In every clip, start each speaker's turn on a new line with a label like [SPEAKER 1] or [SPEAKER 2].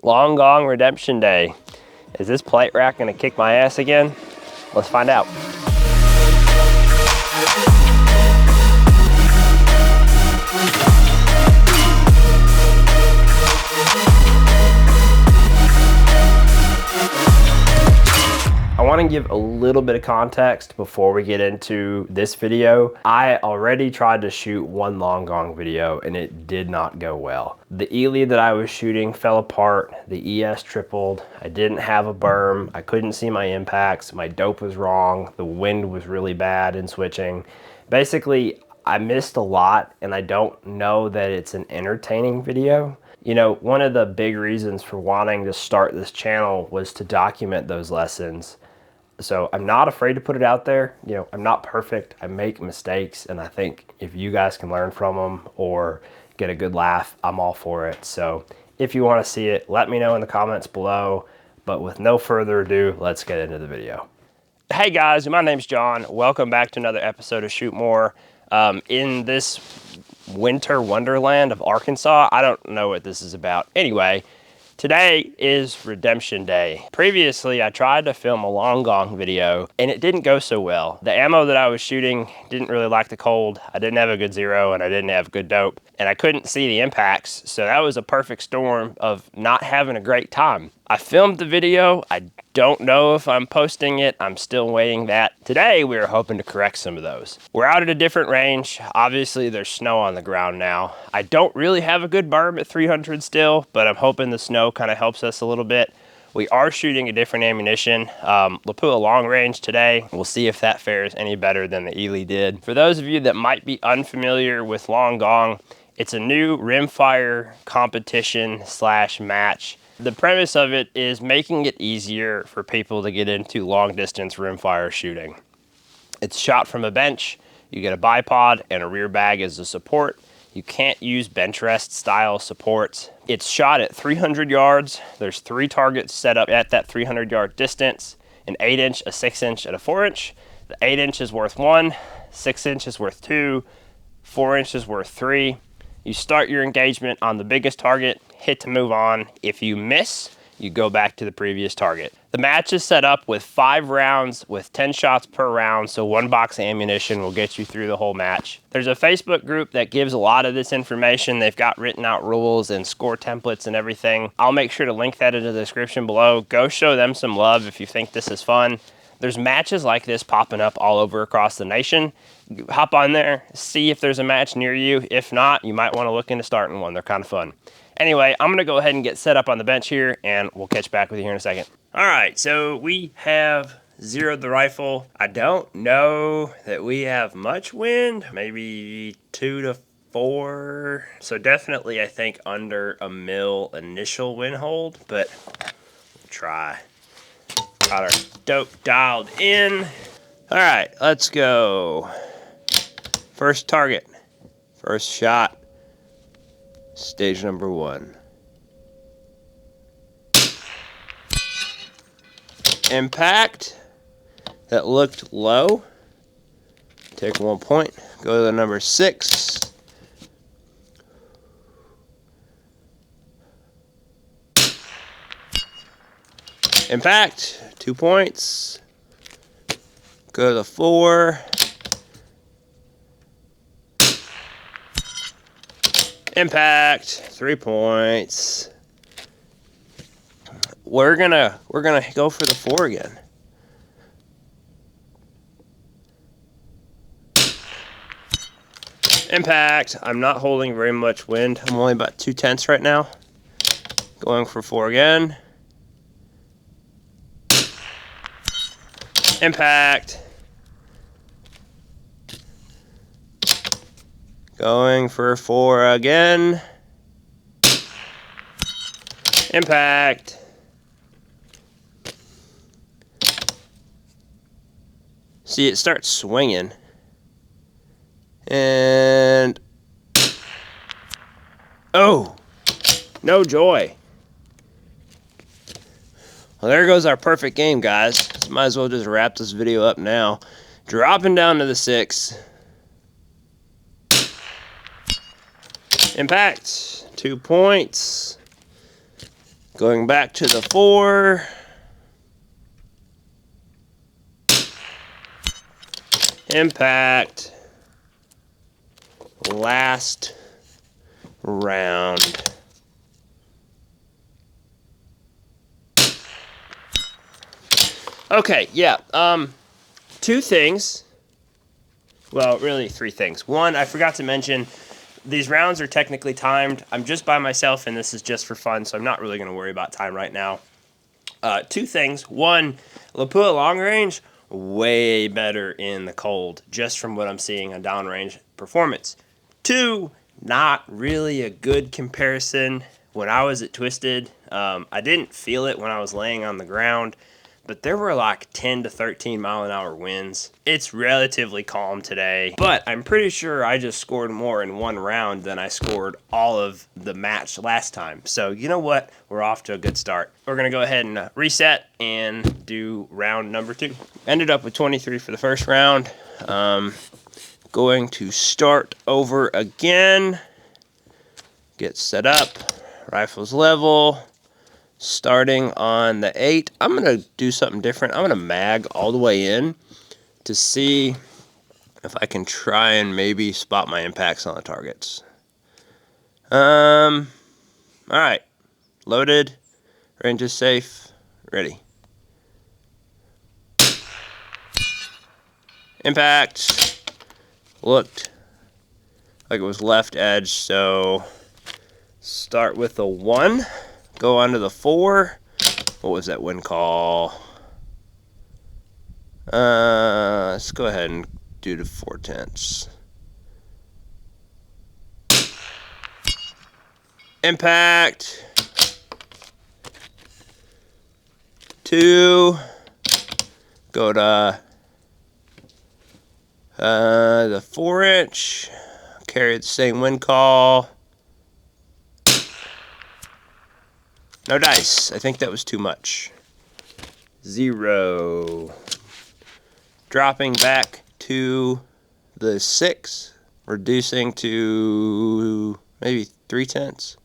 [SPEAKER 1] Long Gong Redemption Day. Is this plate rack gonna kick my ass again? Let's find out. I want to give a little bit of context before we get into this video. I already tried to shoot one Long Gong video and it did not go well. The Ely that I was shooting fell apart, the ES tripled, I didn't have a berm, I couldn't see my impacts, my dope was wrong, the wind was really bad in switching. Basically, I missed a lot and I don't know that it's an entertaining video. You know, one of the big reasons for wanting to start this channel was to document those lessons. So I'm not afraid to put it out there. You know, I'm not perfect. I make mistakes, and I think if you guys can learn from them or get a good laugh, I'm all for it. So if you want to see it, let me know in the comments below. But with no further ado, let's get into the video. Hey guys, my name's John. Welcome back to another episode of Shoot More. In this winter wonderland of Arkansas, I don't know what this is about. Anyway, today is Redemption Day. Previously, I tried to film a Long Gong video and it didn't go so well. The ammo that I was shooting didn't really like the cold. I didn't have a good zero and I didn't have good dope and I couldn't see the impacts. So that was a perfect storm of not having a great time. I filmed the video. I don't know if I'm posting it. I'm still waiting that. Today, we are hoping to correct some of those. We're out at a different range. Obviously, there's snow on the ground now. I don't really have a good berm at 300 still, but I'm hoping the snow kind of helps us a little bit. We are shooting a different ammunition, Lapua long range today. We'll see if that fares any better than the Ely did. For those of you that might be unfamiliar with Long Gong, it's a new rimfire competition / match. The premise of it is making it easier for people to get into long distance rimfire shooting. It's shot from a bench. You get a bipod and a rear bag as a support. You can't use bench rest style supports. It's shot at 300 yards. There's 3 targets set up at that 300 yard distance, an 8-inch, a 6-inch, and a 4-inch. The 8-inch is worth 1, 6-inch is worth 2, 4-inch is worth 3. You start your engagement on the biggest target, hit to move on. If you miss, you go back to the previous target. The match is set up with 5 rounds with 10 shots per round, so 1 box of ammunition will get you through the whole match. There's a Facebook group that gives a lot of this information. They've got written out rules and score templates and everything. I'll make sure to link that in the description below. Go show them some love if you think this is fun. There's matches like this popping up all over across the nation. Hop on there, see if there's a match near you. If not, you might want to look into starting one. They're kind of fun. Anyway, I'm going to go ahead and get set up on the bench here, and we'll catch back with you here in a second. All right, so we have zeroed the rifle. I don't know that we have much wind, maybe 2 to 4. So definitely, I think, under a mil initial wind hold, but we'll try. Got our dope dialed in. All right, let's go. First target, first shot, stage number 1. Impact, that looked low. Take 1 point, go to the number 6. Impact, 2 points. Go to the 4. Impact, 3 points. We're gonna go for the 4 again. Impact. I'm not holding very much wind. I'm only about 2/10 right now. Going for 4 again. Impact. Going for 4 again. Impact. See, it starts swinging. And... oh! No joy. Well, there goes our perfect game, guys. So might as well just wrap this video up now. Dropping down to the 6. Impact. 2 points. Going back to the 4. Impact. Last round. Okay, yeah, 2 things. Well, really 3 things. 1, I forgot to mention, these rounds are technically timed. I'm just by myself, and this is just for fun, so I'm not really going to worry about time right now. 2 things. 1, Lapua long range, way better in the cold, just from what I'm seeing on downrange performance. 2, not really a good comparison. When I was at Twisted, I didn't feel it when I was laying on the ground, but there were like 10 to 13 mile an hour winds. It's relatively calm today, but I'm pretty sure I just scored more in 1 round than I scored all of the match last time. So you know what? We're off to a good start. We're gonna go ahead and reset and do round number 2. Ended up with 23 for the first round. Going to start over again. Get set up, rifles level. Starting on the 8, I'm going to do something different. I'm going to mag all the way in to see if I can try and maybe spot my impacts on the targets. Alright. Loaded. Range is safe. Ready. Impact. Looked like it was left edge, so start with a 1. Go on to the 4. What was that wind call? Let's go ahead and do the 4/10. Impact. 2. Go to the 4-inch. Carry the same wind call. No dice. I think that was too much. 0. Dropping back to the 6. Reducing to maybe 3/10.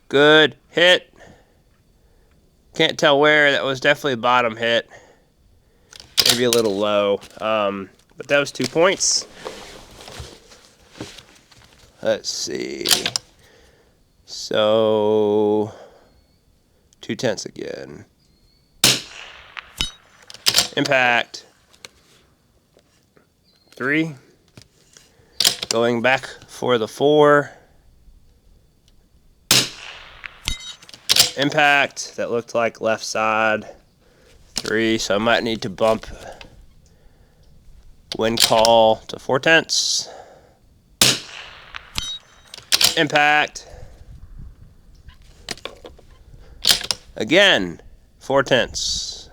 [SPEAKER 1] Good hit. Can't tell where. That was definitely a bottom hit. Maybe a little low. But that was 2 points. Let's see. So 2/10 again. Impact. 3. Going back for the 4. Impact. That looked like left side. 3. So I might need to bump wind call to 4/10. Impact. Again, 4/10.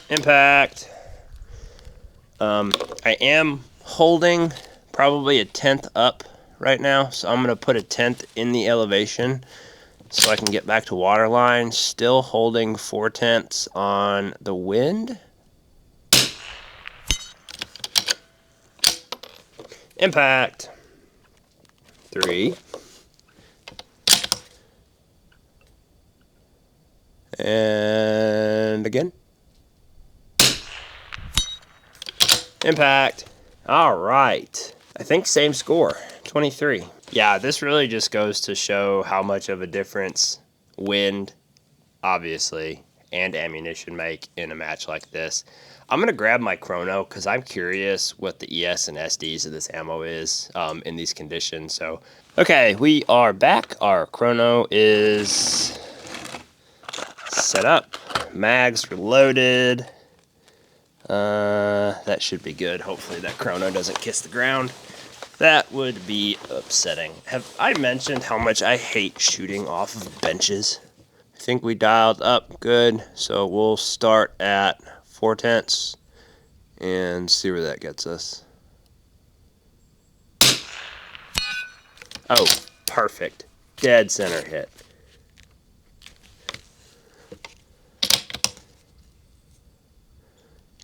[SPEAKER 1] Impact. I am holding probably a 1/10 up right now, so I'm going to put a 1/10 in the elevation so I can get back to waterline. Still holding 4/10 on the wind. Impact. 3. And again. Impact. All right. I think same score, 23. Yeah, this really just goes to show how much of a difference wind, obviously, and ammunition make in a match like this. I'm going to grab my chrono because I'm curious what the ES and SDs of this ammo is in these conditions. So, okay, we are back. Our chrono is set up. Mags reloaded. That should be good. Hopefully that chrono doesn't kiss the ground. That would be upsetting. Have I mentioned how much I hate shooting off of benches? I think we dialed up good, so we'll start at 4/10 and see where that gets us. Oh, perfect. Dead center hit.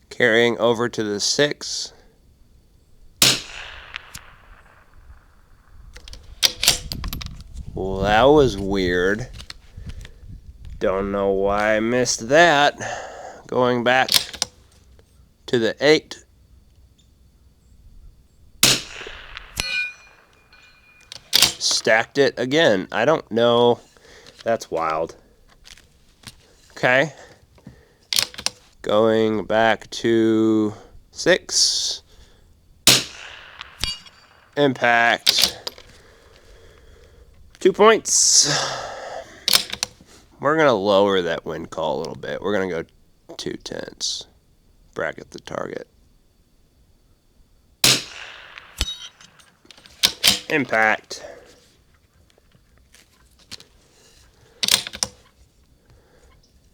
[SPEAKER 1] Carrying over to the 6. Well, that was weird. Don't know why I missed that. Going back to the 8. Stacked it again. I don't know. That's wild. Okay. Going back to 6. Impact. 2 points. We're going to lower that wind call a little bit. We're going to go 2/10. Bracket the target. Impact.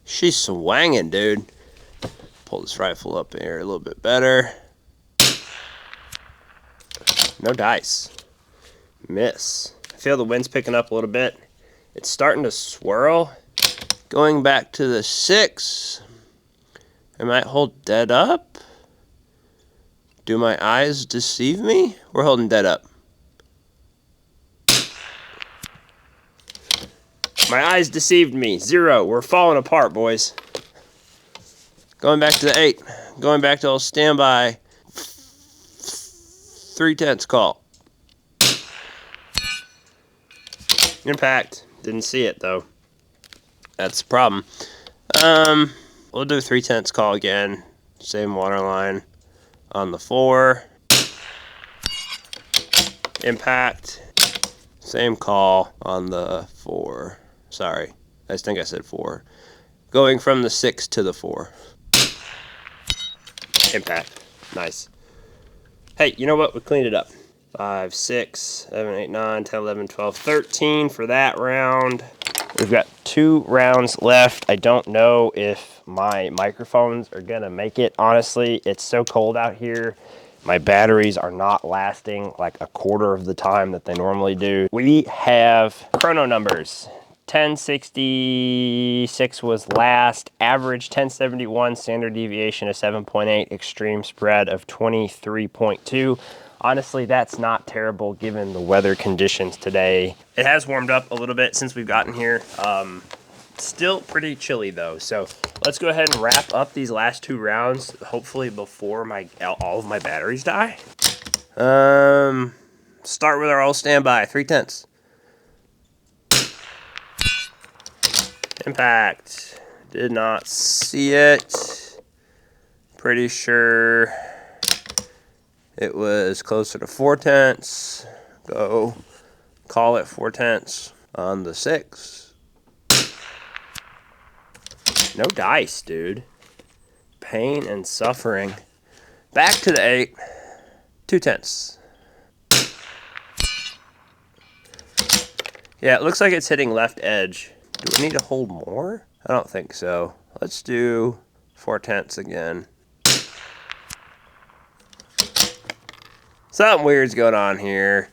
[SPEAKER 1] She's swanging, dude. Pull this rifle up here a little bit better. No dice. Miss. I feel the wind's picking up a little bit. It's starting to swirl. Going back to the 6. I might hold dead up. Do my eyes deceive me? We're holding dead up. My eyes deceived me. 0. We're falling apart, boys. Going back to the 8. Going back to old standby. 3/10 call. Impact. Didn't see it though. That's the problem. We'll do 3/10 call again. Same water line on the 4. Impact. Same call on the 4. Sorry, I think I said 4. Going from the 6 to the 4. Impact. Nice. Hey, you know what? We cleaned it up. 5, 6, 7, 8, 9, 10, 11, 12, 13 for that round. We've got 2 rounds left. I don't know if my microphones are gonna make it. Honestly, it's so cold out here. My batteries are not lasting like a quarter of the time that they normally do. We have chrono numbers. 1066 was last, average 1071, standard deviation of 7.8, extreme spread of 23.2. Honestly, that's not terrible given the weather conditions today. It has warmed up a little bit since we've gotten here. Still pretty chilly though, so let's go ahead and wrap up these last 2 rounds, hopefully before all of my batteries die. Start with our old standby, 3/10. Impact. Did not see it. Pretty sure it was closer to 4/10. Go call it 4/10 on the 6. No dice, dude. Pain and suffering. Back to the 8. 2/10. Yeah, it looks like it's hitting left edge. Do we need to hold more? I don't think so. Let's do 4/10 again. Something weird's going on here.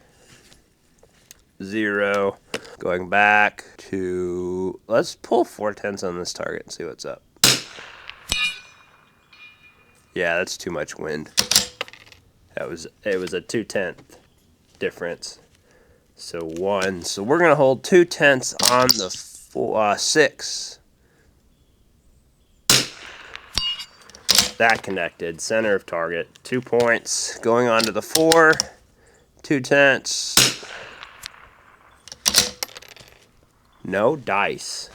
[SPEAKER 1] 0. Going back to... Let's pull 4/10 on this target and see what's up. Yeah, that's too much wind. It was a 2/10 difference. So 1. So we're gonna hold 2/10 on the 6. That connected. Center of target. 2 points. Going on to the 4. 2/10. No dice.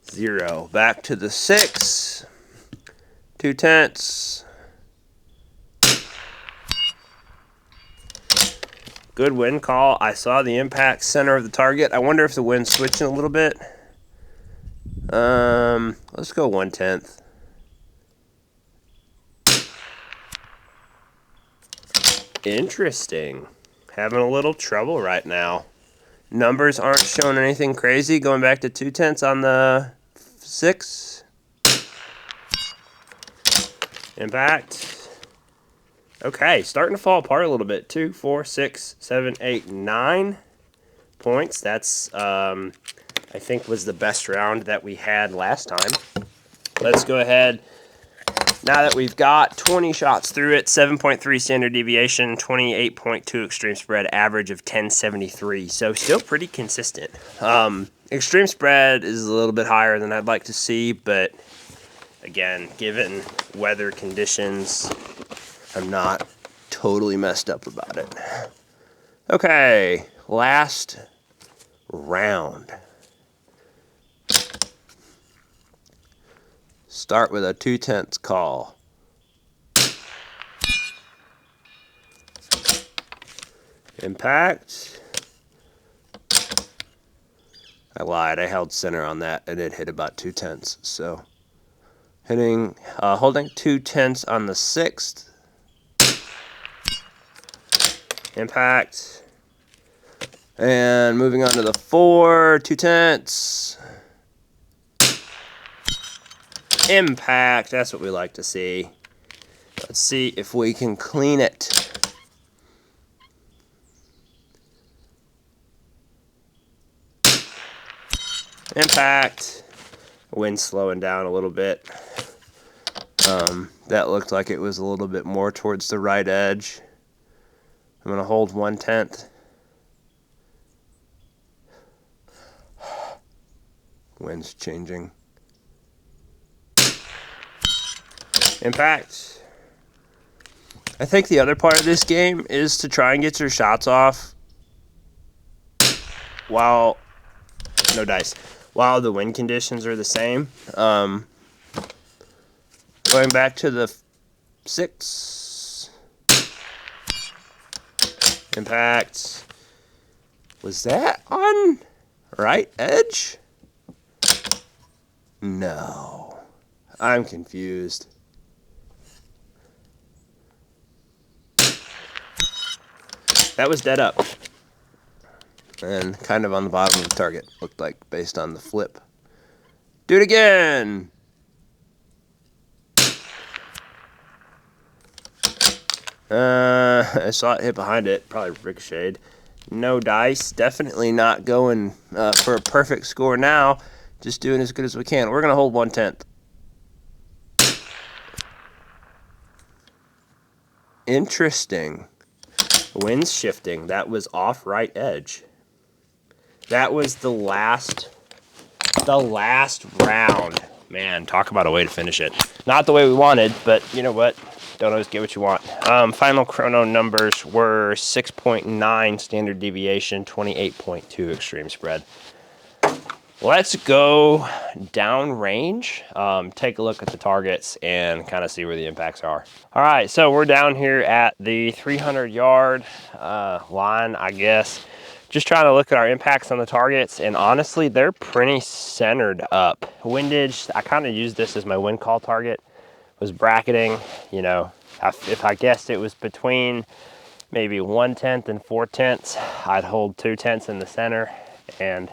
[SPEAKER 1] 0. Back to the 6. 2/10. Good wind call. I saw the impact center of the target. I wonder if the wind's switching a little bit. Let's go 1/10. Interesting. Having a little trouble right now. Numbers aren't showing anything crazy. Going back to 2/10 on the 6. Impact. Okay, starting to fall apart a little bit. 2, 4, 6, 7, 8, 9 points. That's, I think, was the best round that we had last time. Let's go ahead, Now that we've got 20 shots through it, 7.3 standard deviation, 28.2 extreme spread, average of 1073. So still pretty consistent. Extreme spread is a little bit higher than I'd like to see, but again, given weather conditions, I'm not totally messed up about it. Okay, last round. Start with a 2/10 call. Impact. I lied, I held center on that and it hit about 2/10. So hitting, holding 2/10 on the 6th. Impact. And moving on to the 4, 2/10. Impact, that's what we like to see. Let's see if we can clean it. Impact. Wind slowing down a little bit. That looked like it was a little bit more towards the right edge. I'm going to hold 1/10. Wind's changing. Impact. I think the other part of this game is to try and get your shots off while no dice, while the wind conditions are the same. Going back to the 6. Impact. Was that on right edge? No. I'm confused. That was dead up. And kind of on the bottom of the target, looked like, based on the flip. Do it again! I saw it hit behind it, probably ricocheted. No dice, definitely not going for a perfect score now. Just doing as good as we can. We're going to hold 1/10. Interesting. Wind's shifting. That was off right edge. That was the last round. Man, talk about a way to finish it. Not the way we wanted, but you know what? Don't always get what you want. Final chrono numbers were 6.9 standard deviation, 28.2 extreme spread. Let's go down range, take a look at the targets and kind of see where the impacts are. All right, so we're down here at the 300-yard line, I guess. Just trying to look at our impacts on the targets, and honestly, they're pretty centered up. Windage, I kind of used this as my wind call target. Was bracketing, you know, if I guessed it was between maybe 1/10 and 4/10, I'd hold 2/10 in the center, and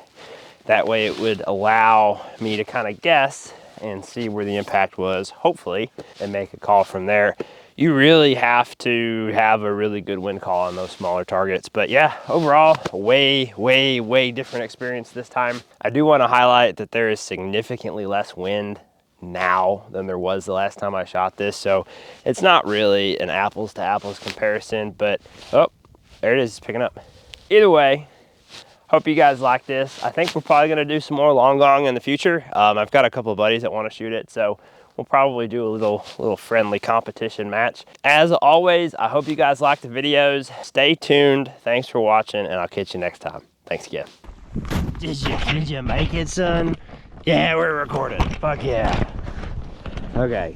[SPEAKER 1] that way it would allow me to kind of guess and see where the impact was, hopefully, and make a call from there. You really have to have a really good wind call on those smaller targets. But yeah, overall, way different experience this time. I do want to highlight that there is significantly less wind now than there was the last time I shot this. So it's not really an apples to apples comparison, but oh, there it is, picking up. Either way, hope you guys like this. I think we're probably gonna do some more long gong in the future. I've got a couple of buddies that want to shoot it, so we'll probably do a little friendly competition match. As always, I hope you guys like the videos. Stay tuned. Thanks for watching, and I'll catch you next time. Thanks again. Did you make it, son? Yeah, we're recording. Fuck yeah. Okay.